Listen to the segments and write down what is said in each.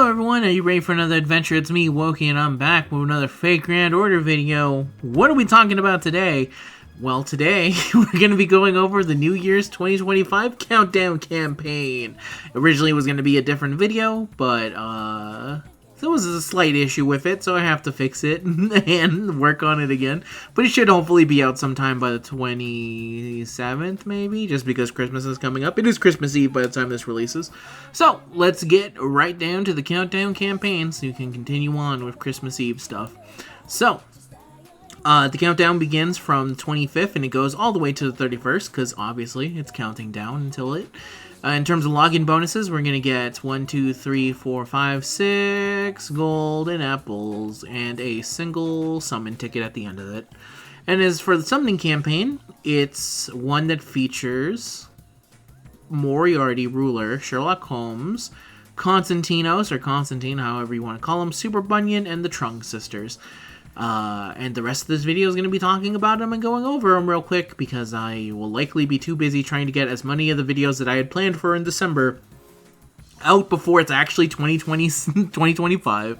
Hello everyone, are you ready for another adventure? It's me, Wokey, and I'm back with another Fake Grand Order video. What are we talking about today? Well, today, we're going to be going over the New Year's 2025 Countdown Campaign. Originally, it was going to be a different video, but, there was a slight issue with it, so I have to fix it and work on it again. But it should hopefully be out sometime by the 27th, maybe, just because Christmas is coming up. It is Christmas Eve by the time this releases. So, let's get right down to the Countdown Campaign so you can continue on with Christmas Eve stuff. So, the countdown begins from the 25th and it goes all the way to the 31st, because obviously it's counting down until it. In terms of login bonuses, we're going to get 1, 2, 3, 4, 5, 6 golden apples and a single summon ticket at the end of it. And as for the summoning campaign, it's one that features Moriarty, Ruler, Sherlock Holmes, Constantinos, or Constantine, however you want to call him, Super Bunyan, and the Trung Sisters. And the rest of this video is going to be talking about them and going over them real quick because I will likely be too busy trying to get as many of the videos that I had planned for in December out before it's actually 2025.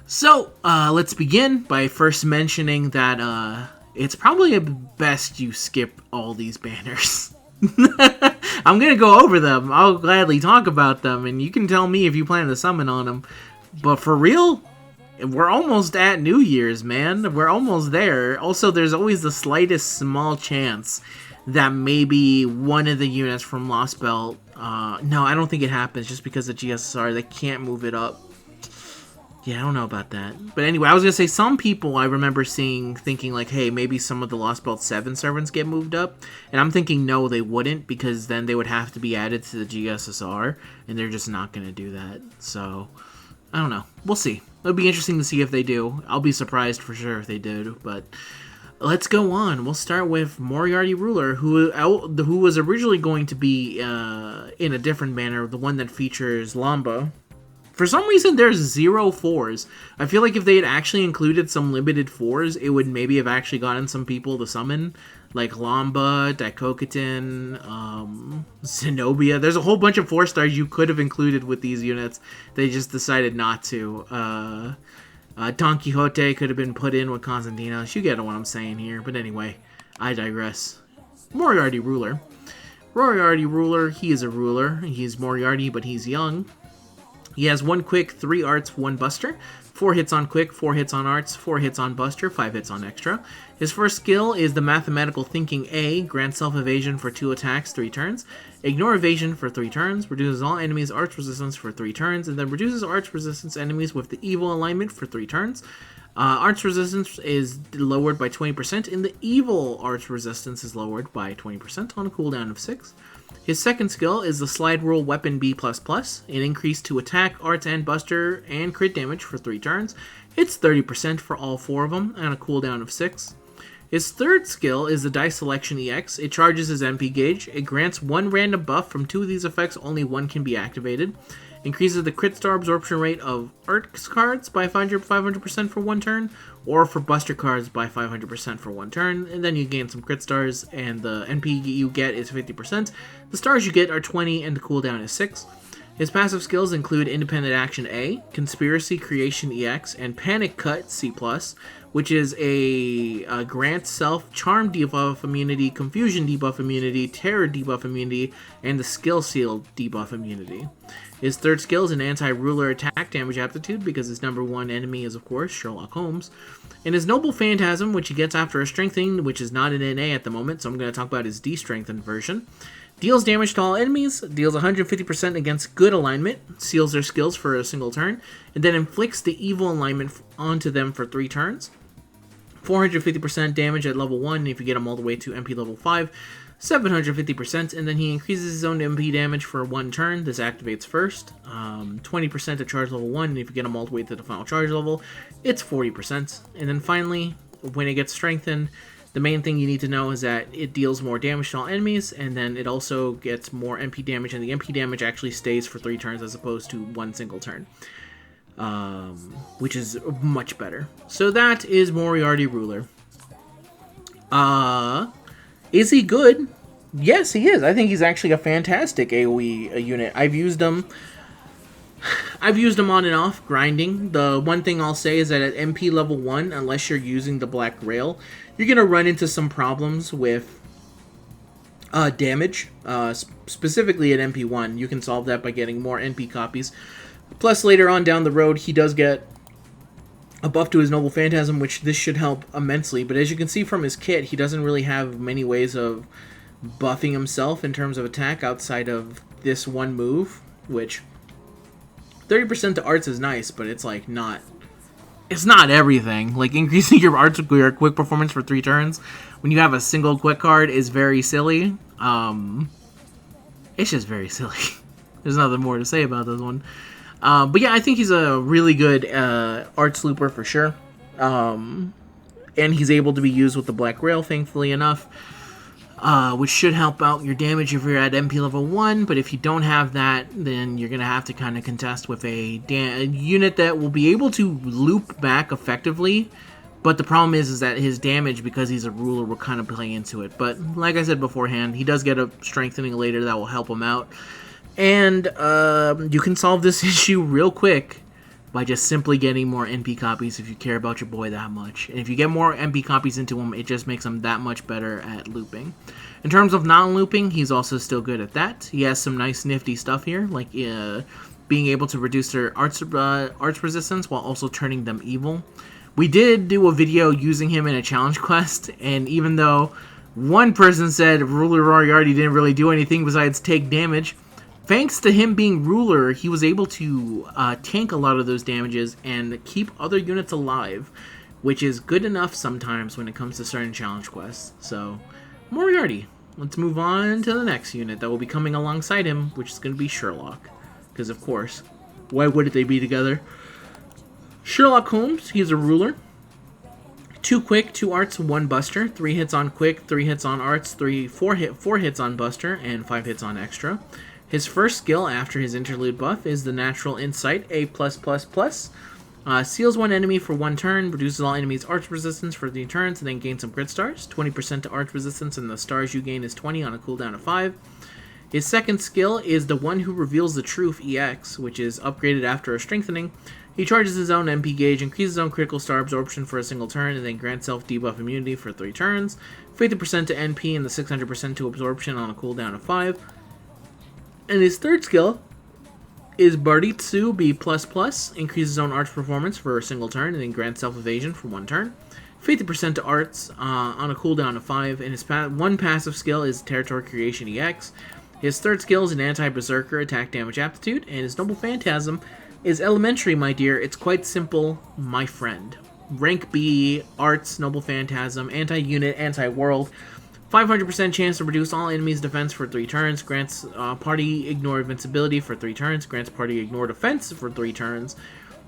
So, let's begin by first mentioning that, it's probably best you skip all these banners. I'm going to go over them. I'll gladly talk about them, and you can tell me if you plan to summon on them. But for real, we're almost at New Year's, man. We're almost there. Also, there's always the slightest small chance that maybe one of the units from Lost Belt... no, I don't think it happens just because of GSSR. They can't move it up. Yeah, I don't know about that. But anyway, I was going to say, some people I remember thinking like, hey, maybe some of the Lost Belt 7 servants get moved up. And I'm thinking, no, they wouldn't, because then they would have to be added to the GSSR, and they're just not going to do that. So, I don't know. We'll see. It'll be interesting to see if they do. I'll be surprised for sure if they did, but let's go on. We'll start with Moriarty Ruler, who was originally going to be in a different banner, the one that features Lamba. For some reason, there's 0 4s. I feel like if they had actually included some limited 4s, it would maybe have actually gotten some people to summon, like Lamba, Daikokatin, Zenobia. There's a whole bunch of 4-stars you could have included with these units. They just decided not to. Don Quixote could have been put in with Constantinos. You get what I'm saying here. But anyway, I digress. Moriarty Ruler. Moriarty Ruler, he is a ruler. He's Moriarty, but he's young. He has 1 quick, 3 arts, 1 buster, 4 hits on quick, 4 hits on arts, 4 hits on buster, 5 hits on extra. His first skill is the Mathematical Thinking A, grants self-evasion for 2 attacks, 3 turns, ignore evasion for 3 turns, reduces all enemies' arts resistance for 3 turns, and then reduces arts resistance enemies with the evil alignment for 3 turns. Arts resistance is lowered by 20%, and the evil arts resistance is lowered by 20% on a cooldown of 6. His second skill is the Slide Rule Weapon B++, an increase to attack, arts, and buster, and crit damage for 3 turns. It's 30% for all 4 of them, and a cooldown of 6. His third skill is the Dice Selection EX. It charges his MP gauge. It grants 1 random buff. From 2 of these effects, only 1 can be activated. Increases the crit star absorption rate of arts cards by 500% for 1 turn, or for buster cards by 500% for 1 turn, and then you gain some crit stars, and the NP you get is 50%. The stars you get are 20, and the cooldown is 6. His passive skills include Independent Action A, Conspiracy Creation EX, and Panic Cut C+, which is a grant self, Charm debuff immunity, Confusion debuff immunity, Terror debuff immunity, and the Skill Seal debuff immunity. His third skill is an anti-ruler attack damage aptitude, because his number 1 enemy is, of course, Sherlock Holmes. And his Noble Phantasm, which he gets after a strengthening, which is not an NA at the moment, so I'm going to talk about his de-strengthened version. Deals damage to all enemies, deals 150% against good alignment, seals their skills for a single turn, and then inflicts the evil alignment onto them for 3 turns. 450% damage at level 1 if you get him all the way to MP level 5. 750%, and then he increases his own MP damage for 1 turn. This activates first. 20% at charge level 1, and if you get him all the way to the final charge level, it's 40%. And then finally, when it gets strengthened, the main thing you need to know is that it deals more damage to all enemies, and then it also gets more MP damage, and the MP damage actually stays for 3 turns as opposed to 1 single turn. Which is much better. So that is Moriarty Ruler. Is he good? Yes, he is. I think he's actually a fantastic AoE unit. I've used him I've used him on and off, grinding. The one thing I'll say is that at MP level 1, unless you're using the Black Rail, you're going to run into some problems with damage. Specifically at MP1, you can solve that by getting more NP copies. Plus, later on down the road, he does get a buff to his Noble Phantasm, which this should help immensely. But as you can see from his kit, he doesn't really have many ways of buffing himself in terms of attack outside of this one move, which 30% to arts is nice, but it's like not... It's not everything. Like, increasing your arts your quick performance for 3 turns when you have a single quick card is very silly. It's just very silly. There's nothing more to say about this one. But yeah, I think he's a really good arts looper for sure. And he's able to be used with the Black Rail, thankfully enough. Which should help out your damage if you're at MP level 1, but if you don't have that, then you're going to have to kind of contest with a unit that will be able to loop back effectively, but the problem is that his damage, because he's a ruler, will kind of play into it. But like I said beforehand, he does get a strengthening later that will help him out, and you can solve this issue real quick by just simply getting more NP copies if you care about your boy that much. And if you get more NP copies into him, it just makes him that much better at looping. In terms of non-looping, he's also still good at that. He has some nice nifty stuff here, like being able to reduce their arts resistance while also turning them evil. We did do a video using him in a challenge quest, and even though one person said Ruler Moriarty didn't really do anything besides take damage, thanks to him being ruler, he was able to tank a lot of those damages and keep other units alive, which is good enough sometimes when it comes to certain challenge quests. So, Moriarty. Let's move on to the next unit that will be coming alongside him, which is going to be Sherlock. Because, of course, why wouldn't they be together? Sherlock Holmes, he's a ruler. 2 quick, 2 arts, 1 buster. 3 hits on quick, 3 hits on arts, 4 hits on buster, and 5 hits on extra. His first skill after his interlude buff is the Natural Insight, A+++. Seals 1 enemy for 1 turn, reduces all enemies' arch resistance for 3 turns, and then gains some crit stars. 20% to arch resistance, and the stars you gain is 20 on a cooldown of 5. His second skill is the One Who Reveals the Truth EX, which is upgraded after a strengthening. He charges his own MP gauge, increases his own critical star absorption for a single turn, and then grants self debuff immunity for 3 turns. 50% to NP and the 600% to absorption on a cooldown of 5. And his third skill is Baritsu B++, increases his own arch performance for a single turn, and then grants self-evasion for 1 turn. 50% to arts on a cooldown of 5, and his one passive skill is Territory Creation EX. His third skill is an Anti-Berserker attack damage aptitude, and his Noble Phantasm is elementary, my dear. It's quite simple, my friend. Rank B, arts, Noble Phantasm, anti-unit, anti-world. 500% chance to reduce all enemies' defense for 3 turns, grants party ignore invincibility for 3 turns, grants party ignore defense for 3 turns.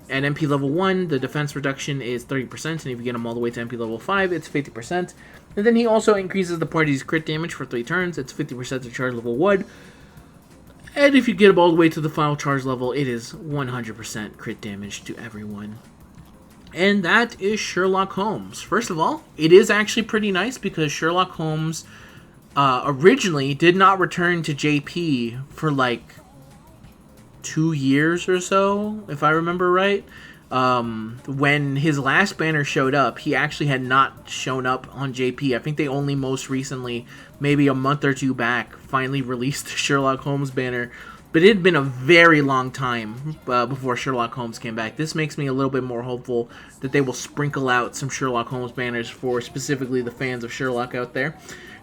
At MP level 1, the defense reduction is 30%, and if you get him all the way to MP level 5, it's 50%. And then he also increases the party's crit damage for 3 turns, it's 50% to charge level 1. And if you get him all the way to the final charge level, it is 100% crit damage to everyone. And that is Sherlock Holmes. First of all, it is actually pretty nice because Sherlock Holmes originally did not return to JP for like 2 years or so, if I remember right. When his last banner showed up, he actually had not shown up on JP. I think they only most recently, maybe a month or 2 back, finally released the Sherlock Holmes banner. But it had been a very long time before Sherlock Holmes came back. This makes me a little bit more hopeful that they will sprinkle out some Sherlock Holmes banners for specifically the fans of Sherlock out there.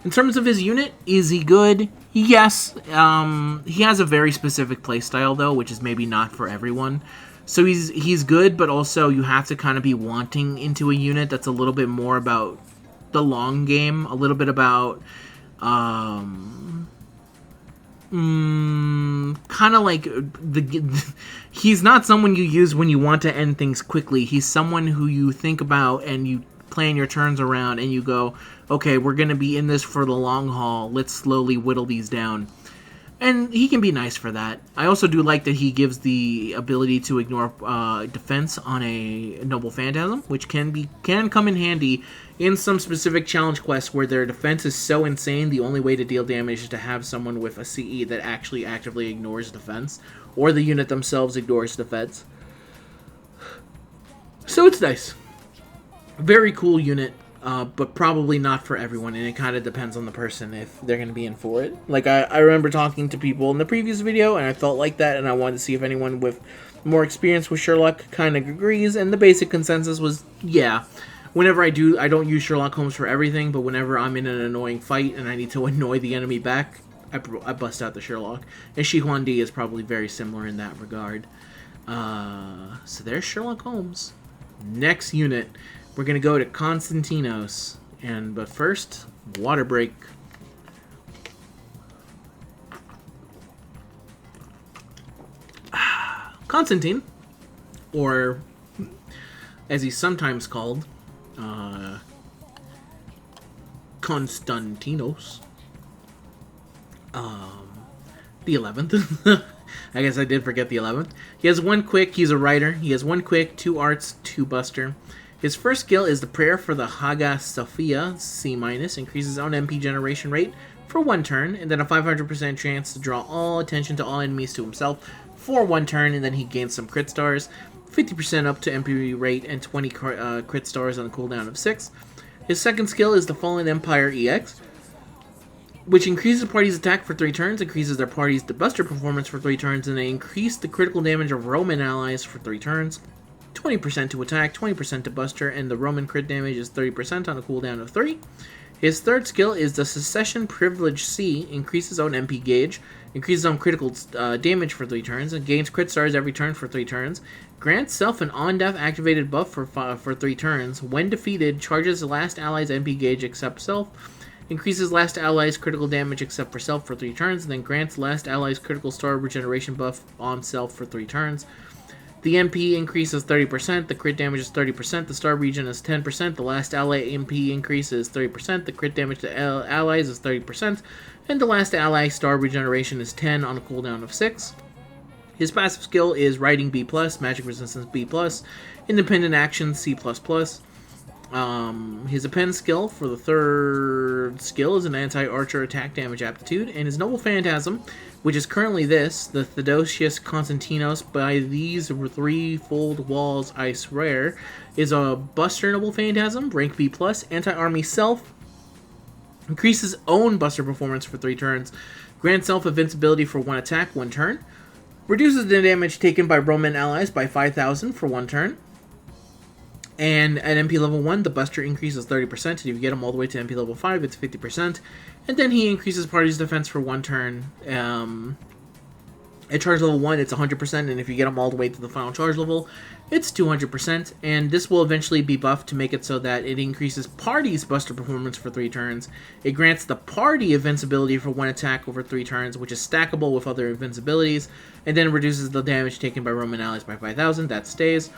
In terms of his unit, is he good? Yes. He has a very specific playstyle, though, which is maybe not for everyone. So he's good, but also you have to kind of be wanting into a unit that's a little bit more about the long game, a little bit about... kind of like he's not someone you use when you want to end things quickly. He's someone who you think about and you plan your turns around and you go, okay, we're going to be in this for the long haul. Let's slowly whittle these down. And he can be nice for that. I also do like that he gives the ability to ignore defense on a Noble Phantasm, which can come in handy in some specific challenge quests where their defense is so insane, the only way to deal damage is to have someone with a CE that actually actively ignores defense, or the unit themselves ignores defense. So it's nice. Very cool unit, but probably not for everyone, and it kind of depends on the person if they're going to be in for it. Like, I remember talking to people in the previous video, and I felt like that, and I wanted to see if anyone with more experience with Sherlock kind of agrees, and the basic consensus was, yeah. Whenever I don't use Sherlock Holmes for everything, but whenever I'm in an annoying fight and I need to annoy the enemy back, I bust out the Sherlock. And Shi Huan Di is probably very similar in that regard. So there's Sherlock Holmes. Next unit, we're going to go to Constantinos. But first, water break. Constantine, or as he's sometimes called, Constantinos. The 11th. I guess I did forget the 11th. He has 1 quick. He's a writer. He has 1 quick, 2 arts, 2 buster. His first skill is the Prayer for the Hagia Sophia, C-. Increases own MP generation rate for 1 turn, and then a 500% chance to draw all attention to all enemies to himself for 1 turn, and then he gains some crit stars. 50% up to MP rate and 20 crit stars on a cooldown of 6. His second skill is the Fallen Empire EX, which increases the party's attack for 3 turns, increases their party's buster performance for 3 turns, and they increase the critical damage of Roman allies for 3 turns. 20% to attack, 20% to buster, and the Roman crit damage is 30% on a cooldown of 3. His third skill is the Secession Privilege C, increases own MP gauge, increases own critical damage for 3 turns, and gains crit stars every turn for 3 turns. Grants self an on-death activated buff for 3 turns. When defeated, charges the last ally's MP gauge except self, increases last ally's critical damage except for self for 3 turns, and then grants last ally's critical star regeneration buff on self for 3 turns. The MP increases 30%, the crit damage is 30%, the star regen is 10%, the last ally MP increase is 30%, the crit damage to allies is 30%, and the last ally star regeneration is 10 on a cooldown of 6. His passive skill is Writing B+, Magic Resistance B+, Independent Action C++. His append skill for the third skill is an anti-archer attack damage aptitude, and his Noble Phantasm, which is currently this, the Theodosius Constantinos by these 3-fold walls I swear, is a Buster Noble Phantasm, rank B+, anti-army self, increases own Buster performance for 3 turns, grants self invincibility for 1 attack, 1 turn, reduces the damage taken by Roman allies by 5,000 for 1 turn, and at MP level 1, the Buster increases 30%, and if you get him all the way to MP level 5, it's 50%. And then he increases party's defense for 1 turn. At charge level 1, it's 100%, and if you get him all the way to the final charge level, it's 200%. And this will eventually be buffed to make it so that it increases party's Buster performance for 3 turns. It grants the party invincibility for 1 attack over 3 turns, which is stackable with other invincibilities, and then reduces the damage taken by Roman allies by 5,000. That stays.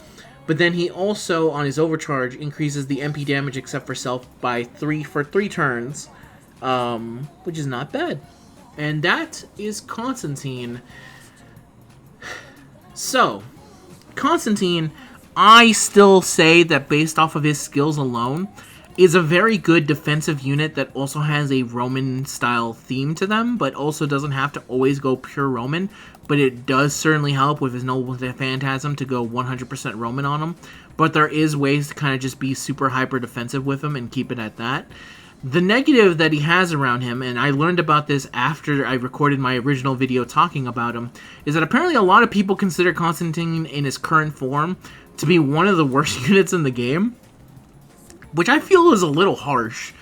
But then he also, on his overcharge, increases the MP damage except for self by 3 for 3 turns, which is not bad. And that is Constantine. So, Constantine, I still say that based off of his skills alone, is a very good defensive unit that also has a Roman-style theme to them, but also doesn't have to always go pure Roman, but it does certainly help with his Noble Phantasm to go 100% Roman on him, but there is ways to kind of just be super hyper-defensive with him and keep it at that. The negative that he has around him, and I learned about this after I recorded my original video talking about him, is that apparently a lot of people consider Constantine in his current form to be one of the worst units in the game, which I feel is a little harsh.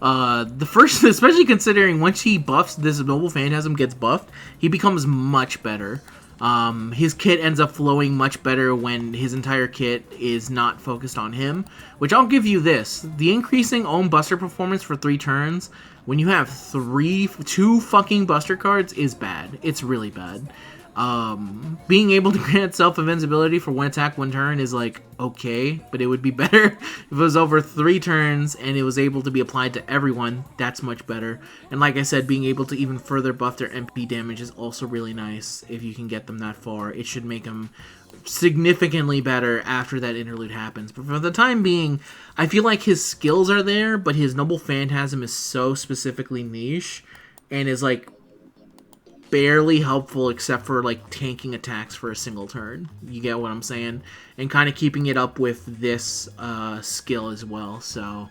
The first, especially considering once he buffs, this Noble Phantasm gets buffed, he becomes much better. His kit ends up flowing much better when his entire kit is not focused on him, which I'll give you this. The increasing own Buster performance for 3 turns, when you have 2 fucking Buster cards, is bad. It's really bad. Being able to grant self-invincibility for 1 attack, 1 turn is like, okay, but it would be better if it was over 3 turns and it was able to be applied to everyone. That's much better. And like I said, being able to even further buff their MP damage is also really nice if you can get them that far. It should make them significantly better after that interlude happens. But for the time being, I feel like his skills are there, but his Noble Phantasm is so specifically niche and is like barely helpful except for like tanking attacks for a single turn. You get what I'm saying? And kind of keeping it up with this skill as well. So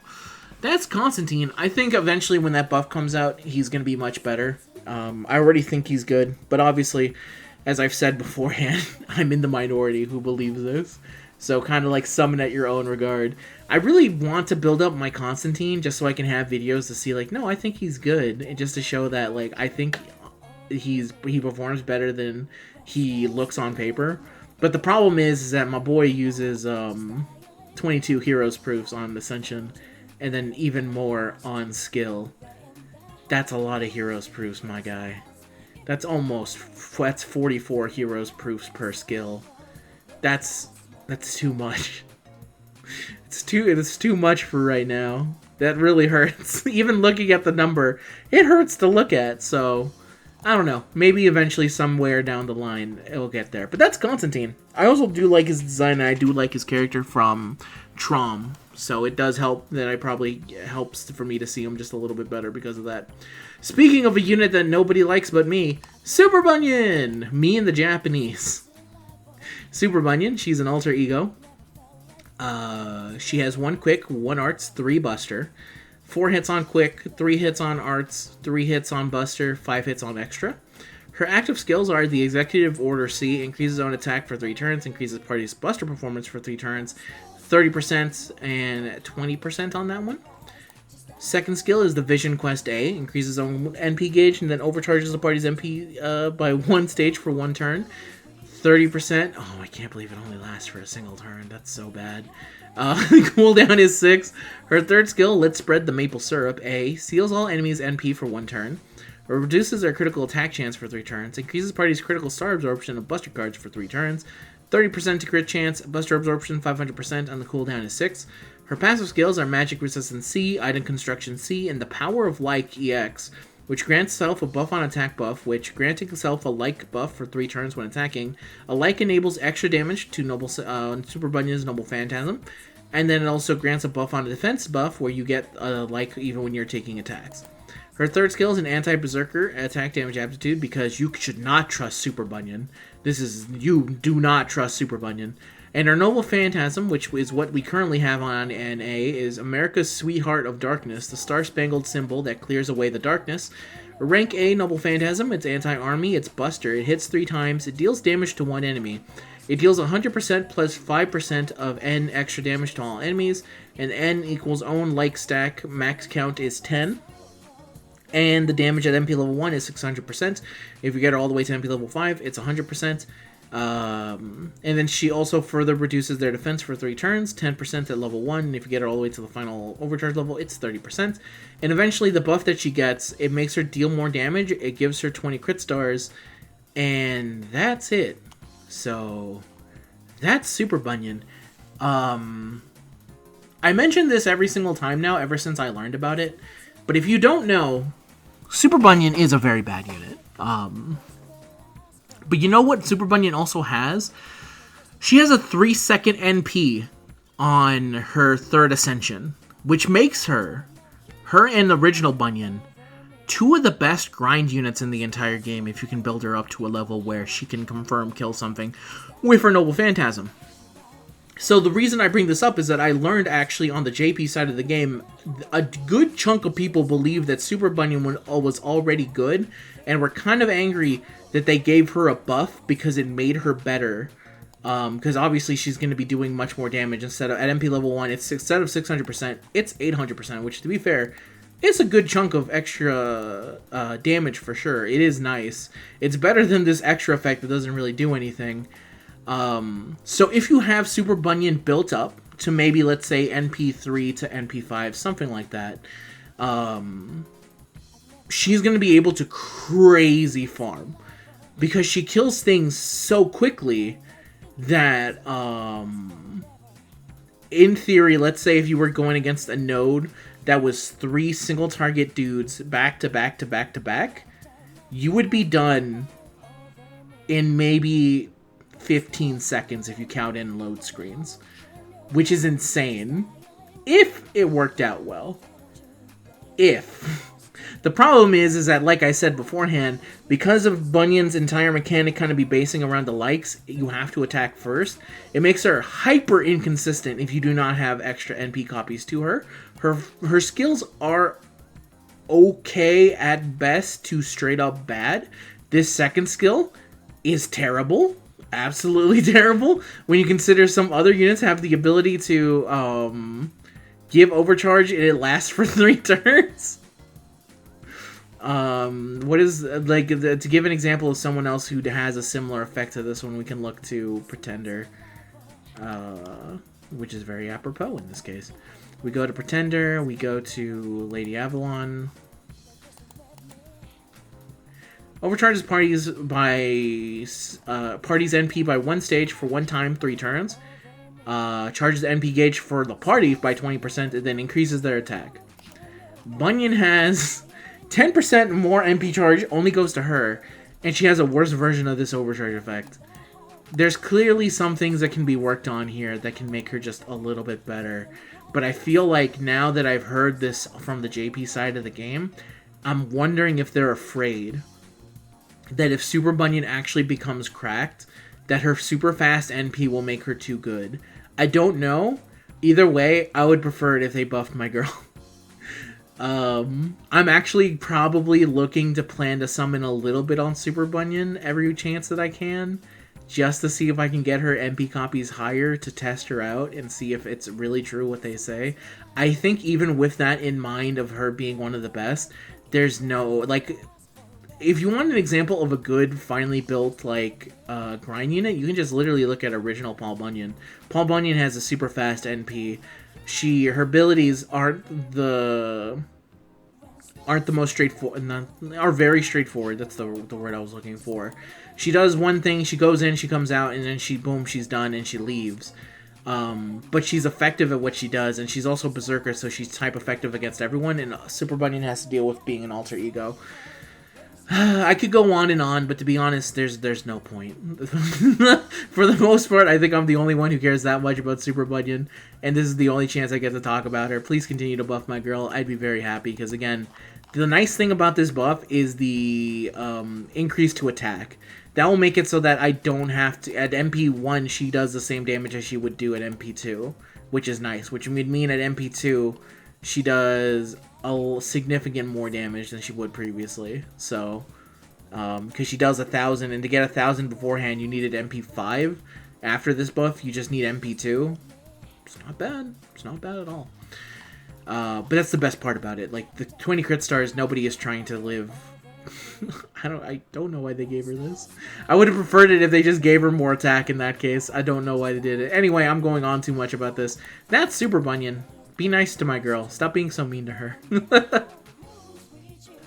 that's Constantine. I think eventually when that buff comes out, he's going to be much better. I already think he's good, but obviously, as I've said beforehand, I'm in the minority who believes this. So kind of like summon at your own regard. I really want to build up my Constantine just so I can have videos to see like, no, I think he's good. And just to show that like, I think he performs better than he looks on paper. But the problem is that my boy uses 22 heroes proofs on Ascension and then even more on skill. That's a lot of heroes proofs, my guy. That's 44 heroes proofs per skill. That's too much. It's too much for right now. That really hurts. Even looking at the number, it hurts to look at. So I don't know. Maybe eventually somewhere down the line it'll get there. But that's Constantine. I also do like his design, and I do like his character from Trom. So it does help that it probably helps for me to see him just a little bit better because of that. Speaking of a unit that nobody likes but me, Super Bunyan! Me and the Japanese. Super Bunyan, she's an alter ego. She has 1 quick, 1 arts, 3 buster. 4 hits on quick, 3 hits on arts, 3 hits on buster, 5 hits on extra. Her active skills are the Executive Order C, increases own attack for 3 turns, increases party's buster performance for 3 turns, 30% and 20% on that one. Second skill is the Vision Quest A, increases own NP gauge and then overcharges the party's MP by 1 stage for 1 turn. 30%. Oh, I can't believe it only lasts for a single turn. That's so bad. Cooldown is 6. Her third skill, Let's Spread the Maple Syrup A, seals all enemies NP for 1 turn. Or reduces their critical attack chance for 3 turns. Increases party's critical star absorption of buster cards for 3 turns. 30% to crit chance, buster absorption 500%, and the cooldown is 6. Her passive skills are Magic Resistance C, Item Construction C, and the Power of Like EX, which grants self a buff on attack buff, which granting self a like buff for 3 turns when attacking. A like enables extra damage to Super Bunyan's Noble Phantasm, and then it also grants a buff on a defense buff where you get a like even when you're taking attacks. Her third skill is an anti-berserker attack damage aptitude because you should not trust Super Bunyan. You do not trust Super Bunyan. And our Noble Phantasm, which is what we currently have on NA, is America's Sweetheart of Darkness, the star-spangled symbol that clears away the darkness. Rank A Noble Phantasm, it's anti-army, it's buster, it hits 3 times, it deals damage to 1 enemy. It deals 100% plus 5% of N extra damage to all enemies, and N equals own like stack, max count is 10. And the damage at MP level 1 is 600%. If you get her all the way to MP level 5, it's 100%. And then she also further reduces their defense for 3 turns, 10% at level 1. And if you get her all the way to the final overcharge level, it's 30%. And eventually the buff that she gets, it makes her deal more damage. It gives her 20 crit stars. And that's it. So that's Super Bunyan. I mention this every single time now, ever since I learned about it. But if you don't know, Super Bunyan is a very bad unit. But you know what Super Bunyan also has? She has a 3-second NP on her third ascension, which makes her and the original Bunyan, 2 of the best grind units in the entire game if you can build her up to a level where she can confirm kill something with her Noble Phantasm. So the reason I bring this up is that I learned actually on the JP side of the game, a good chunk of people believed that Super Bunyan was already good, and were kind of angry that they gave her a buff because it made her better. Because obviously she's going to be doing much more damage instead of, at MP level 1, instead of 600%, it's 800%, which to be fair, it's a good chunk of extra damage for sure. It is nice. It's better than this extra effect that doesn't really do anything. So if you have Super Bunyan built up to maybe, let's say, NP3 to NP5, something like that, she's going to be able to crazy farm. Because she kills things so quickly that, in theory, let's say if you were going against a node that was 3 single target dudes back to back to back to back, you would be done in maybe 15 seconds if you count in load screens, which is insane if it worked out well. The The problem is that, like I said beforehand, because of Bunyan's entire mechanic kind of be basing around the likes, you have to attack first. It makes her hyper inconsistent if you do not have extra NP copies to her. Her skills are okay at best to straight up bad. This second skill is terrible. Absolutely terrible. When you consider some other units have the ability to give overcharge and it lasts for 3 turns. What is, like, to give an example of someone else who has a similar effect to this one, we can look to Pretender, which is very apropos in this case. We go to Pretender, we go to Lady Avalon. Overcharges parties NP by 1 stage for 1 time, 3 turns. Charges NP gauge for the party by 20% and then increases their attack. Bunyan has 10% more NP charge, only goes to her, and she has a worse version of this overcharge effect. There's clearly some things that can be worked on here that can make her just a little bit better. But I feel like now that I've heard this from the JP side of the game, I'm wondering if they're afraid that if Super Bunyan actually becomes cracked, that her super fast NP will make her too good. I don't know. Either way, I would prefer it if they buffed my girl. I'm actually probably looking to plan to summon a little bit on Super Bunyan every chance that I can, just to see if I can get her NP copies higher to test her out and see if it's really true what they say. I think even with that in mind of her being one of the best, there's no, like, if you want an example of a good, finely built, like, grind unit, you can just literally look at original Paul Bunyan. Paul Bunyan has a super fast NP. Her abilities aren't the most straightforward, are very straightforward. That's the word I was looking for. She does one thing, she goes in, she comes out, and then she's done, and she leaves. But she's effective at what she does, and she's also Berserker, so she's type effective against everyone, and Super Bunyan has to deal with being an alter ego. I could go on and on, but to be honest, there's no point. For the most part, I think I'm the only one who cares that much about Super Bunyan, and this is the only chance I get to talk about her. Please continue to buff my girl. I'd be very happy, because again, the nice thing about this buff is the increase to attack. That will make it so that I don't have to... At MP1, she does the same damage as she would do at MP2, which is nice, which would mean at MP2, she does a significant more damage than she would previously. So, because she does 1,000, and to get 1,000 beforehand, you needed MP5. After this buff, you just need MP2. It's not bad. It's not bad at all. But that's the best part about it. Like, the 20 crit stars, nobody is trying to live. I don't know why they gave her this. I would have preferred it if they just gave her more attack in that case. I don't know why they did it. Anyway, I'm going on too much about this. That's Super Bunyan. Be nice to my girl. Stop being so mean to her.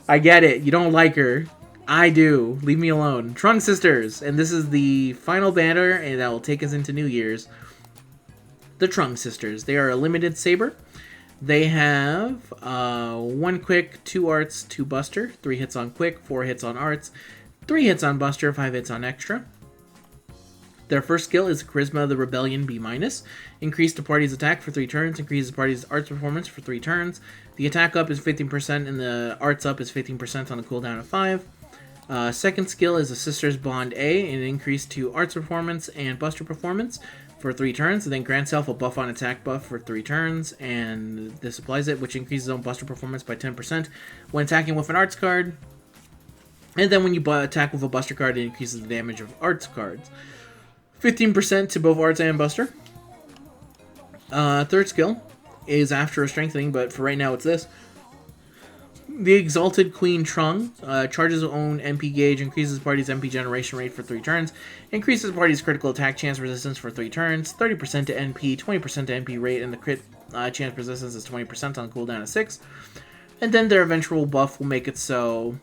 I get it. You don't like her. I do. Leave me alone. Trung Sisters. And this is the final banner, and that will take us into New Year's. The Trung Sisters. They are a limited saber. They have 1 quick, 2 arts, 2 buster, 3 hits on quick, 4 hits on arts, 3 hits on buster, 5 hits on extra. Their first skill is Charisma of the Rebellion B-. Increase the party's attack for 3 turns. Increases the party's arts performance for 3 turns. The attack up is 15% and the arts up is 15% on a cooldown of 5. Second skill is a Sisters Bond A, and increase to arts performance and buster performance for 3 turns. And then grants self a buff on attack buff for 3 turns, and this applies it, which increases on buster performance by 10% when attacking with an arts card. And then when you attack with a buster card, it increases the damage of arts cards. 15% to both arts and buster. Third skill is after a strengthening, but for right now it's this. The Exalted Queen Trung charges own MP gauge, increases party's MP generation rate for 3 turns, increases party's critical attack chance resistance for 3 turns, 30% to NP, 20% to NP rate, and the crit chance resistance is 20% on cooldown of 6. And then their eventual buff will make it so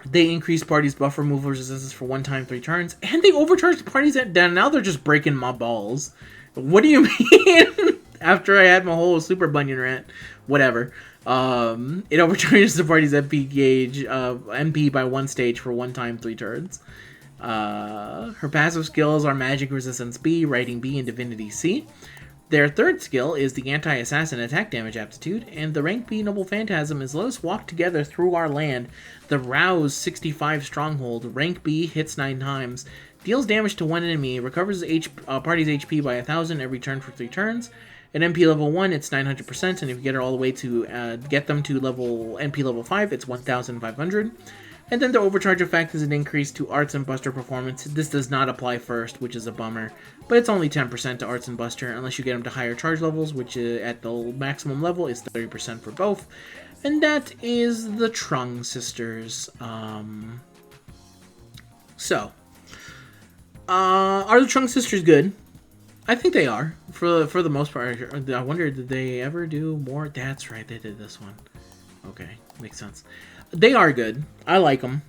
they increase party's buff removal resistance for 1 time 3 turns, and they overcharge the parties at down. Now they're just breaking my balls. What do you mean? After I had my whole Super Bunyan rant, whatever. It overcharges the party's MP gauge MP by 1 stage for 1 time 3 turns. Her passive skills are Magic Resistance B, Writing B, and Divinity C. Their third skill is the Anti-Assassin Attack Damage Aptitude, and the rank B Noble Phantasm is let us walk together through our land. The Rouse 65 Stronghold, rank B, hits 9 times, deals damage to one enemy, recovers party's HP by 1,000 every turn for 3 turns. At MP level 1, it's 900%, and if you get it all the way to get them to MP level 5, it's 1,500. And then the overcharge effect is an increase to Arts and Buster performance. This does not apply first, which is a bummer, but it's only 10% to Arts and Buster unless you get them to higher charge levels, which at the maximum level is 30% for both. And that is the Trung Sisters. Are the Trung Sisters good? I think they are, for the most part. I wonder, did they ever do more? That's right, they did this one. Okay, makes sense. They are good. I like them.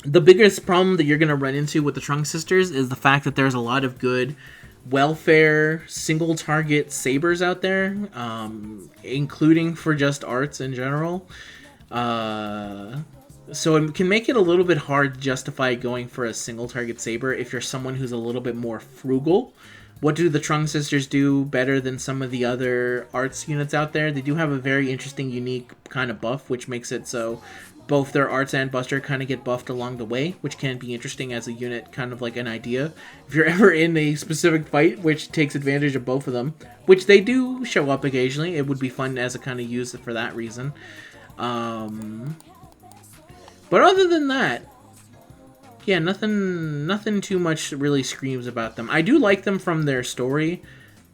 The biggest problem that you're going to run into with the Trung Sisters is the fact that there's a lot of good welfare single-target sabers out there, including for just arts in general. So it can make it a little bit hard to justify going for a single-target saber if you're someone who's a little bit more frugal. What do the Trung Sisters do better than some of the other arts units out there? They do have a very interesting, unique kind of buff, which makes it so both their arts and Buster kind of get buffed along the way, which can be interesting as a unit, kind of like an idea. If you're ever in a specific fight which takes advantage of both of them, which they do show up occasionally, it would be fun as a kind of use for that reason. But other than that, yeah, nothing too much really screams about them. I do like them from their story,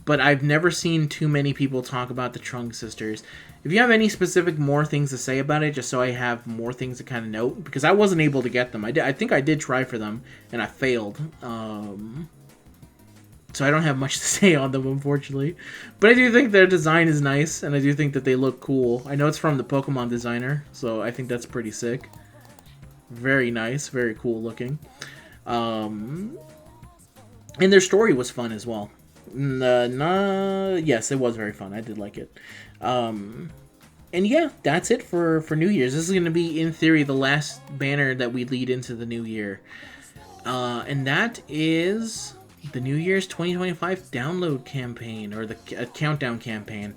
but I've never seen too many people talk about the Trung Sisters. If you have any specific more things to say about it, just so I have more things to kind of note, because I wasn't able to get them. I think I did try for them, and I failed. So I don't have much to say on them, unfortunately. But I do think their design is nice, and I do think that they look cool. I know it's from the Pokemon designer, so I think that's pretty sick. Very nice, very cool looking. And their story was fun as well. Yes, it was very fun. I did like it. And yeah, that's it for New Year's. This is going to be, in theory, the last banner that we lead into the new year. And that is the New Year's 2025 download campaign, or the countdown campaign.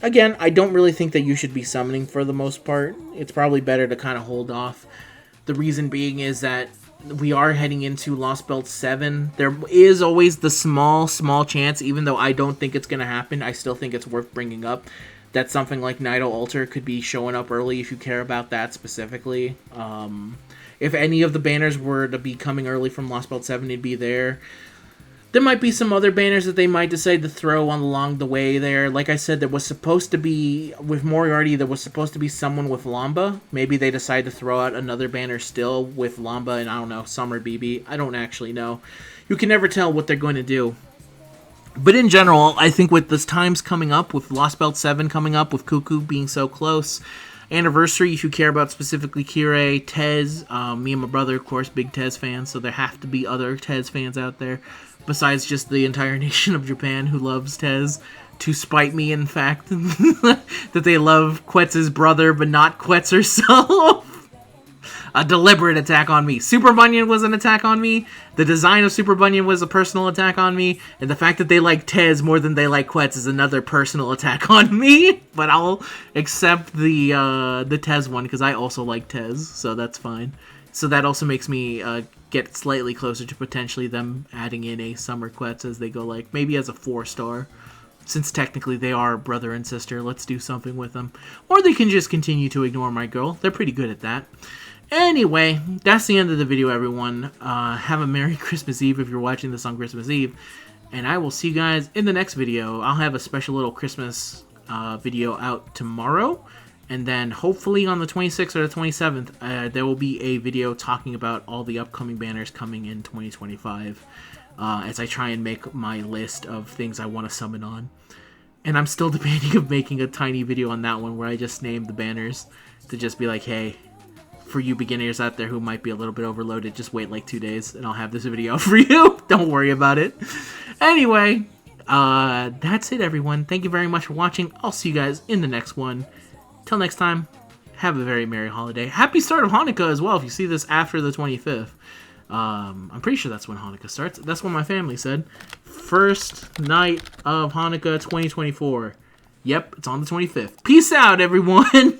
Again, I don't really think that you should be summoning for the most part. It's probably better to kind of hold off. The reason being is that we are heading into Lost Belt 7. There is always the small chance, even though I don't think it's going to happen, I still think it's worth bringing up, that something like Nidal Altar could be showing up early if you care about that specifically. If any of the banners were to be coming early from Lost Belt 7, it'd be there. There might be some other banners that they might decide to throw on along the way there. Like I said, there was supposed to be, with Moriarty, there was supposed to be someone with Lamba. Maybe they decide to throw out another banner still with Lamba and, I don't know, Summer BB. I don't actually know. You can never tell what they're going to do. But in general, I think with this times coming up, with Lost Belt 7 coming up, with Cuckoo being so close, Anniversary, if you care about specifically Kirei, Tez, me and my brother, of course, big Tez fans, so there have to be other Tez fans out there. Besides just the entire nation of Japan who loves Tez, to spite me, in fact, that they love Quetz's brother, but not Quetz herself. A deliberate attack on me. Super Bunyan was an attack on me. The design of Super Bunyan was a personal attack on me. And the fact that they like Tez more than they like Quetz is another personal attack on me. But I'll accept the Tez one, because I also like Tez, so that's fine. So that also makes me get slightly closer to potentially them adding in a Summer Quetz as they go, like, maybe as a 4-star. Since technically they are brother and sister, let's do something with them. Or they can just continue to ignore my girl. They're pretty good at that. Anyway, that's the end of the video, everyone. Have a Merry Christmas Eve if you're watching this on Christmas Eve. And I will see you guys in the next video. I'll have a special little Christmas video out tomorrow. And then hopefully on the 26th or the 27th, there will be a video talking about all the upcoming banners coming in 2025. As I try and make my list of things I want to summon on. And I'm still debating of making a tiny video on that one where I just name the banners to just be like, hey, for you beginners out there who might be a little bit overloaded, just wait like 2 days and I'll have this video for you. Don't worry about it. Anyway, that's it, everyone. Thank you very much for watching. I'll see you guys in the next one. Till next time, have a very Merry holiday. Happy start of Hanukkah as well if you see this after the 25th. I'm pretty sure that's when Hanukkah starts. That's what my family said. First night of Hanukkah 2024. Yep, it's on the 25th. Peace out, everyone!